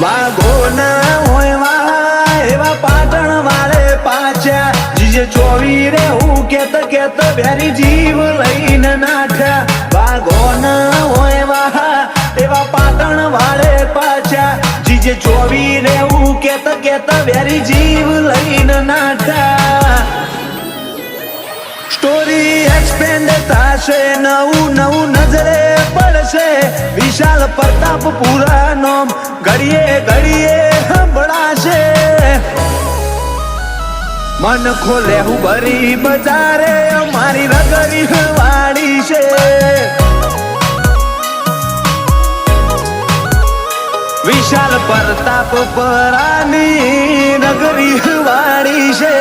વાઘોના હોય વા એવા પાટણ વાળે પાછા જીજે ચોવી રે હું કેત વેરી જીવ લઈને નાઠ્યા વાઘોના હોય વા એવા પાટણ વાળે પાછા જીજે ચોવી રે હું કેત વેરી જીવ લઈને નાઠ્યા સ્ટોરી એક્સપેન્ડ થશે નવું નજરે પડશે વિશાલ પ્રતાપપુરા નોમ ઘડીએ સંભળાશે મન ખોલે હું ભરી બજારે મારી રગરી વાળી છે વિશાલ પ્રતાપપુરાની નગરી વાળી છે